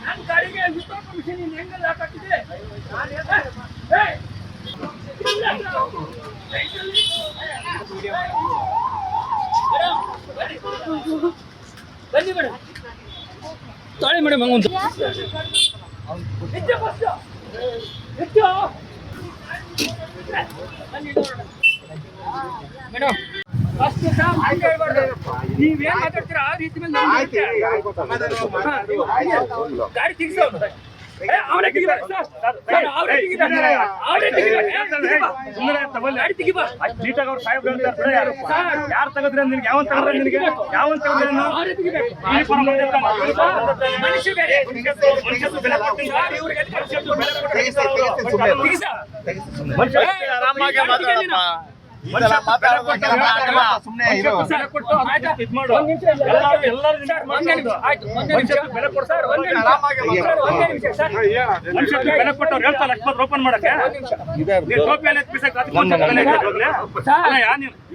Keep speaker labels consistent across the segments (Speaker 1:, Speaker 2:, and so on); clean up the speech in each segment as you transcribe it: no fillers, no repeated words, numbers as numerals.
Speaker 1: ನನ್ನ ಗಾಡಿಗೆ ವಿಸ್ತಾಪ ಮಿಷನ್ ಹೆಂಗೆಲ್ಲ ಹಾಕಿದೆ ಬನ್ನಿ ಮೇಡಮ್ ತಾಳಿ ಮೇಡಮ್ ಹಂಗೊಂದು ಮೇಡಮ್ ನೀವೇನ್ ಮಾತಾಡ್ತೀರಾ ಆ ರೀತಿ ಮೇಲೆ ಗಾಡಿ ತೆಗಿಸ ಅವನೇ ತೆಗಿಬೇಕು
Speaker 2: ಯಾರು ತಗದ್ರೆ ನಿನ್ಗೆ ಯಾವನ್ ತಗದ್ರೆ ನಿನಗೆ ಯಾವನ್ ತಗದ್ರೆ ಓಪನ್ ಮಾಡಕ್ಕೆ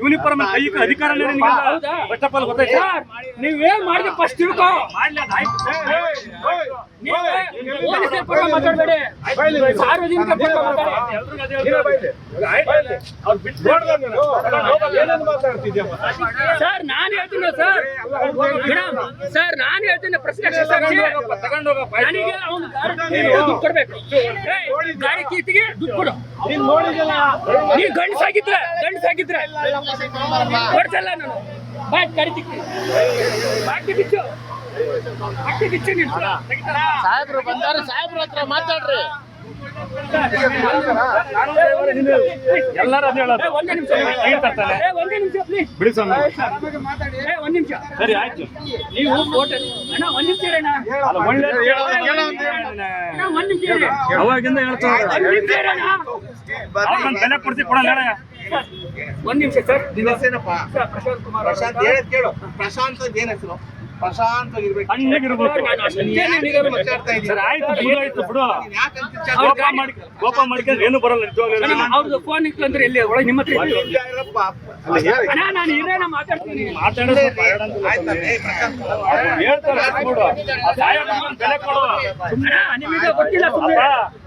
Speaker 2: ಯೂನಿಫಾರ್ಮ್ ಅಧಿಕಾರ
Speaker 1: ನೀವೇನ್ ಮಾಡಿದ್ರೆ ಫಸ್ಟ್ ತಿಳ್ಕೊ ಮಾತಾಡ್ಬೇಡಿ ಸಾರ್ವಜನಿಕ ಸರ್ ನಾನು ಹೇಳ್ತೀನಿ ಸರ್ ಮೇಡಮ್ ಸರ್ ನಾನು ಹೇಳ್ತೀನಿ ಪ್ರಶ್ನೆ ನನಗೆ ಅವನು ದುಡ್ಡು ಕೊಡ್ಬೇಕು ಗಾಡಿ ಕೀರ್ತಿಗೆ ದುಡ್ಡು ಕೊಡು ನೀವು ಗಂಡಸಾಗಿದ್ರೆ ಕೊಡ್ಸಲ್ಲ ನಾನು ಬಾಯ್ ಗಾಡಿ ತಿಕ್ಕಿ ಬಾಕಿ ಬಿಚ್ಚು ಬಾಕಿ ಬಿಚ್ಚು ನೀವು
Speaker 3: ಸಾಹೇಬ್ರು ಬಂದಾರ ಸಾಹೇಬ್ರ ಹತ್ರ ಮಾತಾಡ್ರಿ
Speaker 2: ಎಲ್ಲರೂ
Speaker 1: ಒಂದೇ ನಿಮಿಷ
Speaker 2: ಬಿಡಿ ಸ್ವಾಮಿ
Speaker 1: ಒಂದ್ ನಿಮಿಷ
Speaker 2: ಸರಿ ಆಯ್ತು
Speaker 1: ನೀವು ಫೋಟೋ ಅಣ್ಣ ಒಂದ್ ನಿಮಿಷ ಒಂದ್ ನಿಮಿಷ
Speaker 2: ಅವಾಗಿಂದ ಹೇಳ್ತಾರೆ ಬೆಲೆ ಕೊಡ್ಸಿ ಕೊಡಲ್ಲ
Speaker 1: ಒಂದ್ ನಿಮಿಷ ಸರ್
Speaker 3: ಪ್ರಶಾಂತ್ ಹೇಳದ್ ಕೇಳು ಪ್ರಶಾಂತ್ ಏನ್ ಹೆಸರು ಪ್ರಶಾಂತ್
Speaker 2: ಕೋಪ ಮಾಡ್ಕೊಂಡ್ರೆ ಏನು ಬರಲ್ಲ
Speaker 1: ಅವ್ರದ್ದು ಫೋನ್ ಇಟ್ಲಂದ್ರೆ ಎಲ್ಲಿ ಒಳಗೆ ನಿಮ್ಮ ಹತ್ರ ನಾನು ಇರೇನ ಮಾತಾಡ್ತೀನಿ ನಿಮಗೆ ಗೊತ್ತಿಲ್ಲ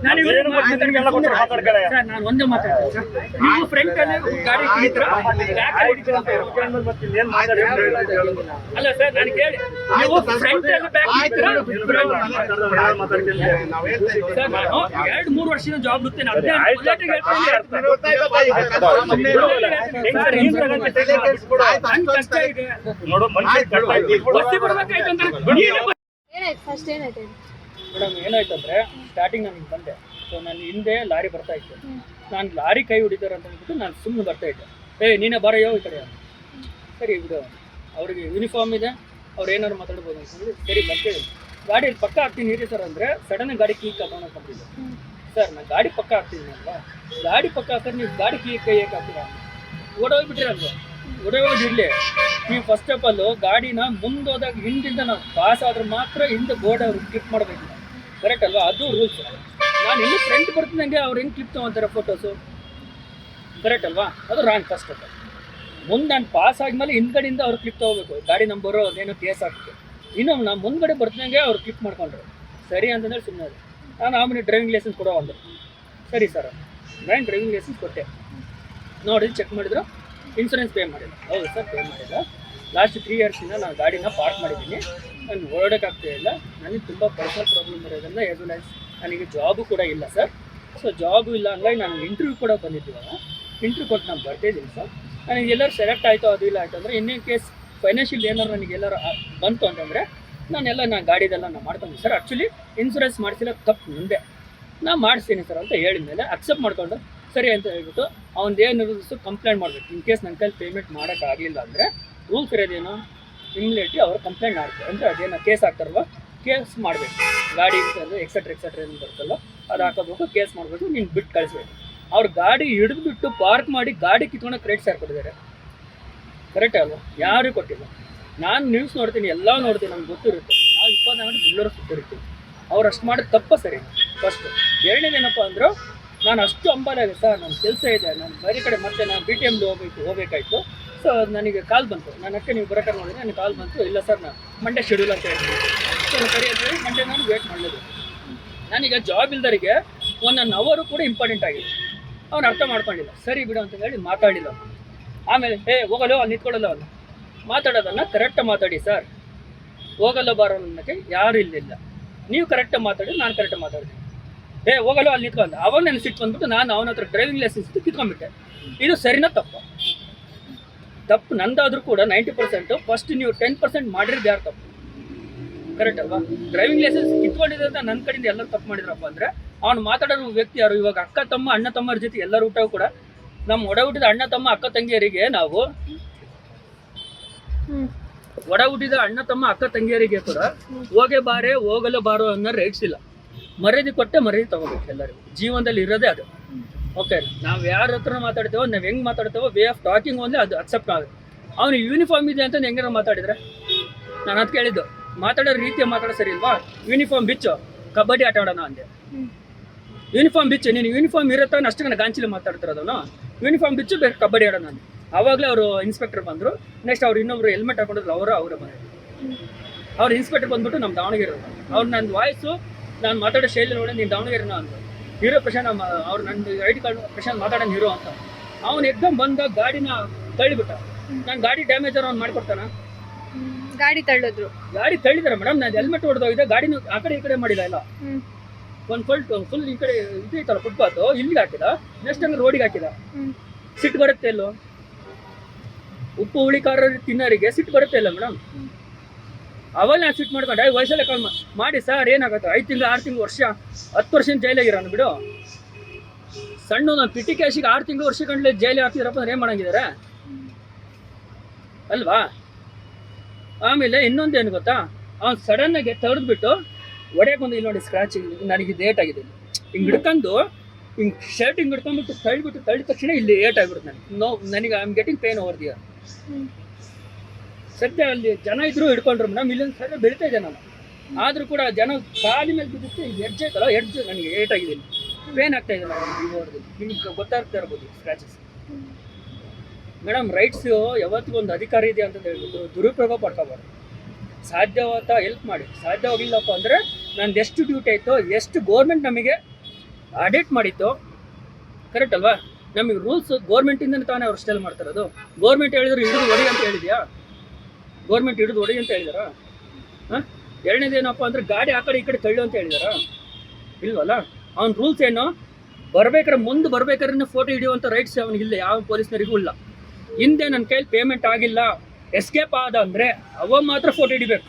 Speaker 1: ನಾನು ಒಂದೇ ಮಾತಾಡ್ತೀನಿ ನೀವು ಫ್ರಂಟ್ ಅಲ್ಲಿ ಗಾಡಿ ಅಲ್ಲ ಸರ್ ನಾನು ಕೇಳಿ ನೀವು ಫ್ರಂಟ್ ಅಲ್ಲಿ ಬ್ಯಾಕ್ ಸರ್ ನಾನು 2-3 ವರ್ಷದ ಜಾಬ್ ಬಿಡ್ತೇನೆ ಕಷ್ಟ ಇದೆ
Speaker 2: ನೋಡು
Speaker 1: ಮೇಡಮ್ ಏನಾಯ್ತಂದ್ರೆ ಸ್ಟಾರ್ಟಿಂಗ್ ನಾನು ಬಂದೆ ಸೊ ನಾನು ಹಿಂದೆ ಲಾರಿ ಬರ್ತಾ ಇತ್ತು ನಾನು ಲಾರಿ ಕೈ ಹೊಡಿತಾರೆ ಅಂತ ಅಂದ್ಬಿಟ್ಟು ನಾನು ಸುಮ್ಮನೆ ಬರ್ತಾ ಇದ್ದೆ ನೀನೇ ಬರೋಯೋ ಈ ಕಡೆ ಸರಿ ಬಿಡು ಅವ್ರಿಗೆ ಯೂನಿಫಾರ್ಮ್ ಇದೆ ಅವ್ರು ಏನಾದ್ರು ಮಾತಾಡ್ಬೋದು ಅಂತಂದ್ರೆ ಸರಿ ಬರ್ತೇವೆ ಗಾಡಿಯಲ್ಲಿ ಪಕ್ಕ ಹಾಕ್ತೀನಿ ಇರಿ ಸರ್ ಅಂದರೆ ಸಡನ್ ಗಾಡಿ ಕೀ ಕರ್ಕೊಂಡು ಬಂದಿದ್ದೆ ಸರ್ ನಾನು ಗಾಡಿ ಪಕ್ಕ ಹಾಕ್ತೀನಿ ಅಲ್ವಾ ಗಾಡಿ ಪಕ್ಕ ಹಾಕಿದ್ರೆ ನೀವು ಗಾಡಿ ಕೈ ಹೇಗೆ ಹಾಕ್ತೀರಾ ಓಡೋಗ್ಬಿಟ್ರಿ ಅಲ್ವಾ ಓಡೋಗಿರಲಿ ನೀವು ಫಸ್ಟ್ ಆಫ್ ಆಲ್ ಗಾಡಿನ ಮುಂದೋದಾಗ ಹಿಂದಿಂದ ನಾವು ಪಾಸ್ ಆದ್ರೆ ಮಾತ್ರ ಹಿಂದೆ ಬೋರ್ಡ್ ಅವ್ರು ಕ್ಲಿಕ್ ಮಾಡಬೇಕು ಕರೆಕ್ಟ್ ಅಲ್ವಾ ಅದು ರೂಲ್ಸ್ ನಾನು ಇನ್ನೂ ಫ್ರಂಟ್ ಬರ್ತಿದ್ದಂಗೆ ಅವ್ರು ಹೆಂಗೆ ಕ್ಲಿಕ್ ತೊಗೊತಾರೆ ಫೋಟೋಸು ಕರೆಕ್ಟ್ ಅಲ್ವಾ ಅದು ರಾಂಗ್ ಫಸ್ಟ್ ಆಫ್ ಆಲ್ ಮುಂದೆ ನಾನು ಪಾಸ್ ಆದ್ಮೇಲೆ ಹಿಂದ್ಗಡೆಯಿಂದ ಅವ್ರು ಕ್ಲಿಕ್ ತೊಗೋಬೇಕು ಗಾಡಿ ನಂಬರು ಅದೇನೋ ಕೇಸ್ ಆಗ್ತದೆ ಇನ್ನು ನಾನು ಮುಂದ್ಗಡೆ ಬರ್ತಿದಂಗೆ ಅವ್ರು ಕ್ಲಿಕ್ ಮಾಡ್ಕೊಂಡ್ರು ಸರಿ ಅಂತಂದ್ರೆ ಸುಮ್ಮನೆ ಅದು ನಾನು ಆಮೇಲೆ ಡ್ರೈವಿಂಗ್ ಲೈಸೆನ್ಸ್ ಕೊಡೋ ಅಂದರು ಸರಿ ಸರ್ ನಾನು ಡ್ರೈವಿಂಗ್ ಲೈಸೆನ್ಸ್ ಕೊಟ್ಟೆ ನೋಡಿ ಚೆಕ್ ಮಾಡಿದ್ರು ಇನ್ಶೂರೆನ್ಸ್ ಪೇ ಮಾಡಿಲ್ಲ ಹೌದು ಸರ್ ಪೇ ಮಾಡಿಲ್ಲ ಲಾಸ್ಟ್ 3 ಇಯರ್ಸಿಂದ ನಾನು ಗಾಡಿನ ಪಾರ್ಕ್ ಮಾಡಿದ್ದೀನಿ ನಾನು ಓಡೋಕ್ಕಾಗ್ತಾ ಇಲ್ಲ ನನಗೆ ತುಂಬ ಪರ್ಸನಲ್ ಪ್ರಾಬ್ಲಮ್ ಇರೋದ್ರಿಂದ ಆ್ಯಸ್ ವೆಲ್ ಆ್ಯಸ್ ನನಗೆ ಜಾಬು ಕೂಡ ಇಲ್ಲ ಸರ್ ಸೊ ಜಾಬು ಇಲ್ಲ ಹಂಗಾಗಿ ನಾನು ಇಂಟರ್ವ್ಯೂ ಕೂಡ ಬಂದಿದ್ದೀವಲ್ಲ ಇಂಟರ್ವ್ಯೂ ಕೊಟ್ಟು ನಾನು ಬರ್ತಾಯಿದ್ದೀನಿ ಸರ್ ನನಗೆ ಎಲ್ಲರೂ ಸೆಲೆಕ್ಟ್ ಆಯಿತು ಅದು ಇಲ್ಲ ಆಯಿತು ಅಂದರೆ ಇನ್ನೇನು ಕೇಸ್ ಫೈನಾನ್ಷಿಯಲ್ ಏನಾರು ನನಗೆ ಎಲ್ಲರೂ ಬಂತು ಅಂತಂದರೆ ನಾನು ಗಾಡಿದೆಲ್ಲ ನಾನು ಮಾಡ್ತೀನಿ ಸರ್ ಆ್ಯಕ್ಚುಲಿ ಇನ್ಶೂರೆನ್ಸ್ ಮಾಡಿಸಿಲ್ಲ ತಪ್ಪು ಮುಂದೆ ನಾನು ಮಾಡಿಸ್ತೀನಿ ಸರ್ ಅಂತ ಹೇಳಿದ ಮೇಲೆ ಅಕ್ಸೆಪ್ಟ್ ಮಾಡ್ಕೊಂಡು ಸರಿ ಅಂತ ಹೇಳ್ಬಿಟ್ಟು ಅವ್ನದೇನು ಕಂಪ್ಲೇಂಟ್ ಮಾಡಬೇಕು ಇನ್ ಕೇಸ್ ನನ್ನ ಕೈಲಿ ಪೇಮೆಂಟ್ ಮಾಡೋಕ್ಕಾಗಲಿಲ್ಲ ಅಂದರೆ ರೂಲ್ಸ್ ಇರೋದೇನು ಇಮ್ಮಿಡಿಯೇಟ್ಲಿ ಅವ್ರು ಕಂಪ್ಲೇಂಟ್ ಮಾಡ್ತಾರೆ ಅಂದರೆ ಅದೇನೋ ಕೇಸ್ ಹಾಕ್ತಾರಲ್ವ ಕೇಸ್ ಮಾಡಬೇಕು ಗಾಡಿ ಅಂತಂದರೆ ಎಕ್ಸೆಟ್ರಾ ಏನು ಬರುತ್ತಲ್ಲ ಅದು ಹಾಕೋಬೇಕು ಕೇಸ್ ಮಾಡಬೇಕು ನೀನು ಬಿಟ್ಟು ಕಳಿಸ್ಬೇಕು ಅವ್ರು ಗಾಡಿ ಹಿಡಿದ್ಬಿಟ್ಟು ಪಾರ್ಕ್ ಮಾಡಿ ಗಾಡಿ ಕಿತ್ಕೊಂಡು ಕ್ರೆಡಿಟ್ ಸೇರ್ಕೊಟ್ಟಿದ್ದಾರೆ ಕರೆಕ್ಟ್ ಅಲ್ವಾ? ಯಾರು ಕೊಟ್ಟಿಲ್ಲ. ನಾನು ನ್ಯೂಸ್ ನೋಡ್ತೀನಿ, ಎಲ್ಲ ನೋಡ್ತೀನಿ, ನಮ್ಗೆ ಗೊತ್ತಿರುತ್ತೆ. ನಾವು 24 ಗಂಟೆ ಬೆಂಗಳೂರು ಸುತ್ತಿರ್ತೀವಿ. ಅವ್ರು ಅಷ್ಟು ಮಾಡಿದ ತಪ್ಪ ಸರಿ ಫಸ್ಟು. ಎರಡನೇದೇನಪ್ಪ ಅಂದರು, ನಾನು ಅಷ್ಟು ಹಂಬಲಾಗಿದೆ ಸರ್, ನನ್ನ ಕೆಲಸ ಇದೆ, ನಾನು ಬೇರೆ ಕಡೆ ಮತ್ತೆ ನಾನು BTM ಹೋಗ್ಬೇಕಾಯ್ತು. ಸೊ ನನಗೆ ಕಾಲ್ ಬಂತು, ನಾನು ಅಷ್ಟೇ ನೀವು ಬರೋಕೆ ನೋಡಿದ್ರೆ ನನಗೆ ಕಾಲ್ ಬಂತು. ಇಲ್ಲ ಸರ್, ನಾನು ಮಂಡೇ ಶೆಡ್ಯೂಲ್ ಅಂತ ಹೇಳ್ತೀನಿ. ಸೊ ಸರಿ ಅಂತ ಹೇಳಿ ಮಂಡೇ ನಾನು ವೇಟ್ ಮಾಡಲಿಲ್ಲ. ನನಗೆ ಜಾಬ್ ಇಲ್ದರಿಗೆ 1 ಅವರ್ ಕೂಡ ಇಂಪಾರ್ಟೆಂಟ್ ಆಗಿದೆ. ಅವ್ನು ಅರ್ಥ ಮಾಡ್ಕೊಂಡಿಲ್ಲ. ಸರಿ ಬಿಡು ಅಂತ ಹೇಳಿ ಮಾತಾಡಿಲ್ಲ. ಆಮೇಲೆ ಹೋಗಲು ಅಲ್ಲಿ ನಿಂತ್ಕೊಳ್ಳಲ್ಲ, ಅವನು ಮಾತಾಡೋದನ್ನು ಕರೆಕ್ಟಾಗಿ ಮಾತಾಡಿ ಸರ್, ಹೋಗಲ್ಲ ಬಾರೋ ಅನ್ನೋಕ್ಕೆ ಯಾರು ಇಲ್ಲಿಲ್ಲ. ನೀವು ಕರೆಕ್ಟಾಗಿ ಮಾತಾಡಿ, ನಾನು ಕರೆಕ್ಟಾಗಿ ಮಾತಾಡ್ತೀನಿ. ಹೋಗಲು ಅಲ್ಲಿ ನಿಂತ್ಕೊಂಡು ಅವಾಗ ನಾನು ಸಿಟ್ಟು ಬಂದ್ಬಿಟ್ಟು ನಾನು ಅವನ ಹತ್ರ ಡ್ರೈವಿಂಗ್ ಲೈಸೆನ್ಸ್ ಕಿತ್ಕೊಂಡ್ಬಿಟ್ಟೆ. ಇದು ಸರಿನಾ ತಪ್ಪು? ತಪ್ಪು ನಂದಾದರೂ ಕೂಡ 90%. ಫಸ್ಟ್ ನೀವು 10% ಮಾಡಿರೋದು ಯಾರು ತಪ್ಪು? ಕರೆಕ್ಟ್ ಅಲ್ವಾ? ಡ್ರೈವಿಂಗ್ ಲೈಸೆನ್ಸ್ ಕಿತ್ಕೊಂಡಿದ್ರೆ ನನ್ನ ಕಡೆಯಿಂದ ಎಲ್ಲರೂ ತಪ್ಪು ಮಾಡಿದ್ರಪ್ಪ ಅಂದರೆ ಅವ್ನು ಮಾತಾಡೋ ವ್ಯಕ್ತಿ ಯಾರು? ಇವಾಗ ಅಕ್ಕ ತಮ್ಮ ಅಣ್ಣ ತಮ್ಮರ ಜೊತೆ ಎಲ್ಲರೂ ಊಟ ಕೂಡ ನಮ್ಮ ಒಡ ಹುಟ್ಟಿದ ಅಣ್ಣ ತಮ್ಮ ಅಕ್ಕ ತಂಗಿಯರಿಗೆ ನಾವು ಒಡ ಹುಟ್ಟಿದ ಅಣ್ಣ ತಮ್ಮ ಅಕ್ಕ ತಂಗಿಯರಿಗೆ ಕೂಡ ಹೋಗೇ ಬಾರೆ ಹೋಗಲು ಬಾರೋ ಅನ್ನೋ ರೈಟ್ಸ್ ಇಲ್ಲ. ಮರ್ಯಾದೆ ಕೊಟ್ಟೆ ಮರ್ಯಾದೆ ತಗೋಬೇಕು ಎಲ್ಲರಿಗೂ. ಜೀವನದಲ್ಲಿ ಇರೋದೇ ಅದು. ಓಕೆ, ನಾವು ಯಾರ ಹತ್ರ ಮಾತಾಡ್ತೇವೋ, ನಾವು ಹೆಂಗೆ ಮಾತಾಡ್ತೇವೋ, ವೇ ಆಫ್ ಟಾಕಿಂಗ್ ಒಂದೇ ಅದು ಅಕ್ಸೆಪ್ಟ್ ಆಗುತ್ತೆ. ಅವನು ಯೂನಿಫಾರ್ಮ್ ಇದೆ ಅಂತ ಹೆಂಗಾರ ಮಾತಾಡಿದ್ರೆ ನಾನು ಅದು ಕೇಳಿದ್ದು, ಮಾತಾಡೋ ರೀತಿಯ ಮಾತಾಡೋ ಸರಿ ಇಲ್ವಾ? ಯೂನಿಫಾರ್ಮ್ ಬಿಚ್ಚು, ಕಬಡ್ಡಿ ಆಟ ಆಡೋಣ ಅಂದೆ. ಯೂನಿಫಾರ್ಮ್ ಬಿಚ್ಚು, ನೀನು ಯೂನಿಫಾರ್ಮ್ ಇರುತ್ತೋ ಅಷ್ಟೇ ನಾನು ಗಾಂಚಿಲಿ ಮಾತಾಡ್ತಿರೋದನ್ನು. ಯೂನಿಫಾರ್ಮ್ ಬಿಚ್ಚು, ಬೇರೆ ಕಬಡ್ಡಿ ಆಡೋಣ ಅಂದೆ. ಆವಾಗಲೇ ಅವರು ಇನ್ಸ್ಪೆಕ್ಟರ್ ಬಂದರು. ನೆಕ್ಸ್ಟ್ ಅವ್ರು ಇನ್ನೊಬ್ರು ಹೆಲ್ಮೆಟ್ ಹಾಕೊಂಡಿದ್ರು, ಅವರೇ ಬಂದರು. ಅವ್ರು ಇನ್ಸ್ಪೆಕ್ಟರ್ ಬಂದ್ಬಿಟ್ಟು ನಮ್ಮ ದಾವಣಗೆರೆ ಅವ್ರು ನನ್ನ ವಾಯ್ಸು ನಾನು ಮಾತಾಡೋ ಶೈಲಿ ನೋಡಿ ನೀನು ದಾವಣಗೆರೆನ ಅಂತ. ಹೀರೋ ಪ್ರಶಾಂತ್ ಅವ್ರು ನನ್ನ ID ಕಾರ್ಡ್ ಪ್ರಶಾಂತ್ ಮಾತಾಡೋಣ ಹೀರೋ ಅಂತ. ಅವ್ನು ಎಕ್ದಮ್ ಬಂದ ಗಾಡಿನ ತಳ್ಳಿಬಿಟ್ಟ. ನಾನು ಗಾಡಿ ಡ್ಯಾಮೇಜ್ ಅವ್ನು ಮಾಡಿಕೊಡ್ತಾನ?
Speaker 4: ಗಾಡಿ ತಳ್ಳಿದ್ರು.
Speaker 1: ಗಾಡಿ ತಳ್ಳಿದಾರೆ ಮೇಡಮ್. ನಾನು ಹೆಲ್ಮೆಟ್ ಹೊಡೆದೋಗಿದೆ, ಗಾಡಿನ ಆ ಕಡೆ ಈ ಕಡೆ ಮಾಡಿಲ್ಲ. ಇಲ್ಲ ಒಂದು ಫುಲ್ ಈ ಕಡೆ ಇದು ಐತಲ್ಲ ಫುಟ್ಪಾತ್, ಇಲ್ಲಿಗೆ ಹಾಕಿದ, ನೆಕ್ಸ್ಟ್ ಹಂಗೆ ರೋಡಿಗೆ ಹಾಕಿದ. ಸಿಟ್ಟು ಬರುತ್ತೆ ಎಲ್ಲೋ? ಉಪ್ಪು ಹುಳಿ ಖಾರ ತಿನ್ನೋರಿಗೆ ಸಿಟ್ಟು ಬರುತ್ತೆ ಇಲ್ಲ ಮೇಡಮ್? ಅವಾಗ ನಾನು ಸಿಟ್ಟು ಮಾಡ್ಕೊಂಡೆ, ವಯಸ್ಸಲ್ಲೇ ಕಾಲ್ ಮಾಡಿ ಸರ್ ಏನಾಗುತ್ತೆ, 5 ತಿಂಗಳು 6 ತಿಂಗಳು ವರ್ಷ 10 ವರ್ಷ ಜೈಲಾಗಿರೋನು ಬಿಡು. ಸಣ್ಣ ನಾನು ಪಿಟಿ ಕ್ಯಾಶಿಗೆ 6 ತಿಂಗಳು ವರ್ಷ ಗಂಟ್ಲೆ ಜೈಲಿಗೆ ಹಾಕ್ತಿದ್ರಪ್ಪ ಅಂದ್ರೆ ಏನು ಮಾಡಂಗಿದ್ದಾರೆ ಅಲ್ವಾ? ಆಮೇಲೆ ಇನ್ನೊಂದೇನು ಗೊತ್ತಾ, ಅವ್ನು ಸಡನ್ನಾಗಿ ತೆಗೆದ್ಬಿಟ್ಟು ಒಡೆಯಕೊಂದು ಇಲ್ಲಿ ನೋಡಿ ಸ್ಕ್ರಾಚ್, ನನಗೆ ಇದು ಏಟ್ ಆಗಿದೆ. ಹಿಂಗೆ ಹಿಡ್ಕೊಂಡು ಹಿಂಗೆ ಶರ್ಟ್ ಹಿಂಗೆ ಹಿಡ್ಕೊಂಡ್ಬಿಟ್ಟು ತಳ್ಳಿದ ತಕ್ಷಣ ಇಲ್ಲಿ ಏಟ್ ಆಗಿಬಿಡುತ್ತೆ ನನಗೆ. I am getting pain over there. ಸದ್ಯ ಅಲ್ಲಿ ಜನ ಇದ್ರು ಹಿಡ್ಕೊಂಡ್ರು ಮೇಡಮ್. ಇಲ್ಲೊಂದು ಸರಿ ಬೆಳಿತಾ ಇದೆ ನಾನು, ಆದರೂ ಕೂಡ ಜನ ಕಾಲಿ ಮೇಲೆ ಬಿದ್ದಿತ್ತು. ಎಡ್ಜ್ ಐತಲ್ಲ, ಎಡ್ಜ್ ನನಗೆ ಏಟ್ ಆಗಿದೆ, ಪೇನ್ ಆಗ್ತಾ ಇದೆ ನಿಮ್ಗೆ ಗೊತ್ತಾಗ್ತಾ ಇರ್ಬೋದು ಸ್ಕ್ರಾಚಸ್. ಮೇಡಮ್ ರೈಟ್ಸು ಯಾವತ್ತಿಗೂ ಒಂದು ಅಧಿಕಾರ ಇದೆ ಅಂತ ಹೇಳ್ಬಿಟ್ಟು ದುರುಪಯೋಗ ಪಡ್ಕೋಬಾರ್ದು. ಸಾಧ್ಯವಾದ ಹೆಲ್ಪ್ ಮಾಡಿ. ಸಾಧ್ಯವಾಗಿಲ್ಲಪ್ಪ ಅಂದರೆ ನಂದು ಎಷ್ಟು ಡ್ಯೂಟಿ ಆಯಿತು, ಎಷ್ಟು ಗೋರ್ಮೆಂಟ್ ನಮಗೆ ಆಡಿಟ್ ಮಾಡಿತ್ತು, ಕರೆಕ್ಟ್ ಅಲ್ವಾ? ನಮಗೆ ರೂಲ್ಸ್ ಗೋರ್ಮೆಂಟಿಂದನೇ ತಾನೇ ಅವ್ರು ಸ್ಟೆಲ್ ಮಾಡ್ತಾರದು. ಗೋರ್ಮೆಂಟ್ ಹೇಳಿದ್ರು ಹಿಡಿದು ಹೊಡಿ ಅಂತ ಹೇಳಿದ್ಯಾ? ಗೋರ್ಮೆಂಟ್ ಹಿಡಿದು ಹೊಡಿ ಅಂತ ಹೇಳಿದಾರಾ? ಎರಡನೇದೇನಪ್ಪ ಅಂದರೆ ಗಾಡಿ ಆ ಕಡೆ ಈ ಕಡೆ ತಳ್ಳು ಅಂತ ಹೇಳಿದಾರಾ? ಇಲ್ವಲ್ಲ. ಅವ್ನ ರೂಲ್ಸ್ ಏನು? ಮುಂದೆ ಬರ್ಬೇಕಾದ್ರೆ ಫೋಟೋ ಹಿಡಿಯುವಂಥ ರೈಟ್ಸ್ ಅವನಿಗಿಲ್ಲ, ಯಾವ ಪೊಲೀಸ್ನರಿಗೂ ಇಲ್ಲ. ಹಿಂದೆ ನನ್ನ ಕೈಲಿ ಪೇಮೆಂಟ್ ಆಗಿಲ್ಲ, ಎಸ್ಕೇಪ್ ಆದ ಅಂದರೆ ಅವ ಮಾತ್ರ ಫೋಟೋ ಹಿಡಿಬೇಕು.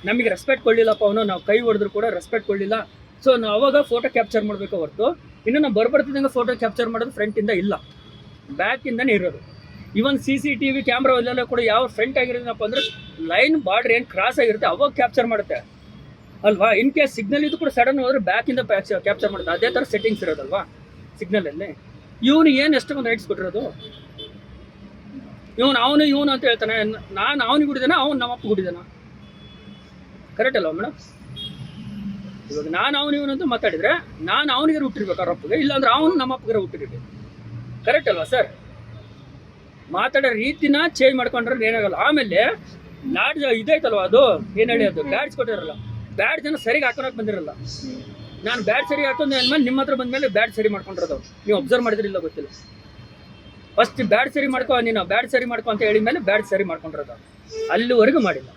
Speaker 1: ನಮಗೆ ರೆಸ್ಪೆಕ್ಟ್ ಕೊಡಲಿಲ್ಲಪ್ಪ ಅವನು, ನಾವು ಕೈ ಹೊಡೆದ್ರು ಕೂಡ ರೆಸ್ಪೆಕ್ಟ್ ಕೊಡಲಿಲ್ಲ. ಸೊ ನಾವು ಅವಾಗ ಫೋಟೋ ಕ್ಯಾಪ್ಚರ್ ಮಾಡಬೇಕು ಹೊರತು ಇನ್ನು ನಾವು ಬರ್ತಿದ್ದಂಗೆ ಫೋಟೋ ಕ್ಯಾಪ್ಚರ್ ಮಾಡೋದು ಫ್ರಂಟಿಂದ ಇಲ್ಲ, ಬ್ಯಾಕಿಂದನೇ ಇರೋದು. ಇವನ್ CCTV ಕ್ಯಾಮ್ರಾ ಇಲ್ಲೆಲ್ಲ ಕೂಡ ಯಾವ ಫ್ರಂಟ್ ಆಗಿರೋದಪ್ಪ ಅಂದರೆ ಲೈನ್ ಬಾರ್ಡ್ರ್ ಏನು ಕ್ರಾಸ್ ಆಗಿರುತ್ತೆ ಅವಾಗ ಕ್ಯಾಪ್ಚರ್ ಮಾಡುತ್ತೆ ಅಲ್ವಾ? ಇನ್ ಕೇಸ್ ಸಿಗ್ನಲ್ ಇದು ಕೂಡ ಸಡನ್ ಹೋದ್ರೆ ಬ್ಯಾಕಿಂದ ಕ್ಯಾಪ್ಚರ್ ಮಾಡುತ್ತೆ. ಅದೇ ಥರ ಸೆಟ್ಟಿಂಗ್ಸ್ ಇರೋದಲ್ವಾ ಸಿಗ್ನಲಲ್ಲಿ. ಇವನು ಏನು ಎಷ್ಟೊಂದು ರೈಟ್ಸ್ ಕೊಟ್ಟಿರೋದು? ಇವನು ಅಂತ ಹೇಳ್ತಾನೆ. ನಾನು ಅವನಿಗೆ ಹುಡಿದಾನ, ಅವ್ನು ನಮ್ಮ ಅಪ್ಪ ಹುಡಿದಾನ? ಕರೆಕ್ಟ್ ಅಲ್ವಾ ಮೇಡಮ್? ಇವಾಗ ನಾನು ಇವನು ಅಂತ ಮಾತಾಡಿದ್ರೆ ನಾನು ಅವನಿಗೆ ಹುಟ್ಟಿರ್ಬೇಕು ಅವ್ರ ಅಪ್ಪಗೆ, ಇಲ್ಲಾಂದ್ರೆ ಅವನು ನಮ್ಮ ಅಪ್ಪಗೆ ಹುಟ್ಟಿರ್ಬೇಕು. ಕರೆಕ್ಟ್ ಅಲ್ವಾ ಸರ್? ಮಾತಾಡೋ ರೀತಿನ ಚೇಂಜ್ ಮಾಡ್ಕೊಂಡ್ರೆ ಏನಾಗಲ್ಲ. ಆಮೇಲೆ ಲಾಡ್ಜ್ ಇದೈತಲ್ವ, ಅದು ಏನು ಹೇಳಿ ಅದು ಬ್ಯಾಡ್ಸ್ ಕೊಟ್ಟಿರಲ್ಲ, ಬ್ಯಾಡ್ ಜನ ಸರಿಗೆ ಹಾಕೊಳಕ್ಕೆ ಬಂದಿರಲ್ಲ. ನಾನು ಬ್ಯಾಡ್ ಸರಿ ಹಾಕೊಂಡು ಅಂದ್ಮೇಲೆ ನಿಮ್ಮ ಹತ್ರ ಬಂದಮೇಲೆ ಬ್ಯಾಡ್ ಸರಿ ಮಾಡ್ಕೊಂಡಿರೋದು ನೀವು ಅಬ್ಸರ್ವ್ ಮಾಡಿದ್ರಿಲ್ಲ ಗೊತ್ತಿಲ್ಲ. ಫಸ್ಟ್ ಬ್ಯಾಡ್ ಸರಿ ಮಾಡ್ಕೊ, ನೀನು ಬ್ಯಾಡ್ ಸರಿ ಮಾಡ್ಕೊ ಅಂತ ಹೇಳಿ ಮೇಲೆ ಬ್ಯಾಡ್ ಸರಿ ಮಾಡ್ಕೊಂಡಿರೋದು, ಅಲ್ಲಿವರೆಗೂ ಮಾಡಿಲ್ಲ.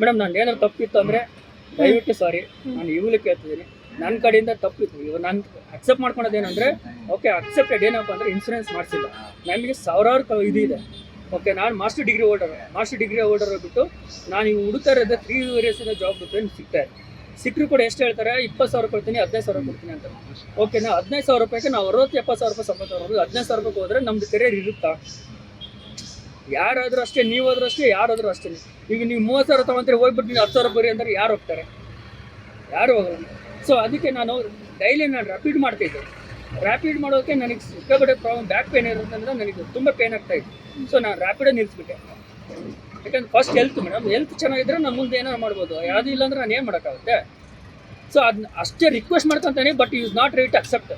Speaker 1: ಮೇಡಮ್ ನಾನು ಏನಾದ್ರು ತಪ್ಪಿತ್ತು ಅಂದರೆ ದಯವಿಟ್ಟು ಸಾರಿ, ನಾನು ಇವ್ಲಿಕ್ಕೆ ಕೇಳ್ತಿದ್ದೀನಿ. ನನ್ನ ಕಡೆಯಿಂದ ತಪ್ಪಿತ್ತು. ಇವಾಗ ನಾನು ಅಕ್ಸೆಪ್ಟ್ ಮಾಡ್ಕೊಳೋದೇನೆಂದರೆ ಓಕೆ ಅಕ್ಸೆಪ್ಟೆಡ್. ಏನಪ್ಪ ಅಂದರೆ ಇನ್ಸೂರೆನ್ಸ್ ಮಾಡಿಸಿಲ್ಲ, ನನಗೆ ಸಾವಿರಾರು ಇದು ಇದೆ. ಓಕೆ, ನಾನು ಮಾಸ್ಟರ್ ಡಿಗ್ರಿ ಹೋಲ್ಡರ್ ಬಿಟ್ಟು ನಾನು ಇವು ಹುಡುಕ್ತಾ ಇರೋದು 3 ಇಯರ್ಸಿಂದ ಜಾಬ್ ಸಿಗ್ತಾ ಇದೆ. ಸಿಕ್ಕರು ಕೂಡ ಎಷ್ಟು ಹೇಳ್ತಾರೆ, 20,000 ಕೊಡ್ತೀನಿ, 15,000 ಕೊಡ್ತೀನಿ ಅಂತ. ಓಕೆ, ನಾವು 15,000 ರೂಪಾಯಿಗೆ ನಾವು 60-70,000 ರೂಪಾಯಿ ಸಂಪಾದನೆ ಮಾಡೋದು. 15,000 ರೂಪಾಯಿಗೆ ಹೋದರೆ ನಮ್ದು ಕೆರಿಯರ್ ಇರುತ್ತಾ? ಯಾರಾದರೂ ಅಷ್ಟೇ, ನೀವಾದರೂ ಅಷ್ಟೇ, ಯಾರಾದರೂ ಅಷ್ಟೇ. ಈಗ ನೀವು 30,000 ತೊಗೊಂತೀರಿ, ಹೋಗ್ಬಿಟ್ಟು ನೀವು 10,000 ಬರೀ ಅಂದರೆ ಯಾರು ಹೋಗ್ತಾರೆ? ಯಾರು ಹೋಗಲ್ಲ. ಸೊ ಅದಕ್ಕೆ ನಾನು ಡೈಲಿ ರಿಪೀಟ್ ಮಾಡ್ತಿದ್ದೆ, ರ್ಯಾಪಿಡ್ ಮಾಡೋಕ್ಕೆ ನನಗೆ ಸಿಕ್ಕಾಪಟ್ಟೆ ಪ್ರಾಬ್ಲಮ್, ಬ್ಯಾಕ್ ಪೇನ್ ಇರೋದ್ರಿಂದ ನನಗೆ ತುಂಬ ಪೇನ್ ಆಗ್ತಾ ಇತ್ತು. ಸೊ ನಾನು ರ್ಯಾಪಿಡೇ ನಿಲ್ಲಿಸ್ಬಿಟ್ಟೆ. ಯಾಕಂದ್ರೆ ಫಸ್ಟ್ ಹೆಲ್ತ್ ಮೇಡಮ್, ಹೆಲ್ತ್ ಚೆನ್ನಾಗಿದ್ರೆ ನಾನು ಮುಂದೆ ಏನಾರು ಮಾಡ್ಬೋದು, ಯಾವುದೂ ಇಲ್ಲಾಂದ್ರೆ ನಾನು ಏನು ಮಾಡೋಕ್ಕಾಗುತ್ತೆ. ಸೊ ಅದನ್ನ ಅಷ್ಟೇ ರಿಕ್ವೆಸ್ಟ್ ಮಾಡ್ಕೊತಾನೆ, but is not ready to accept.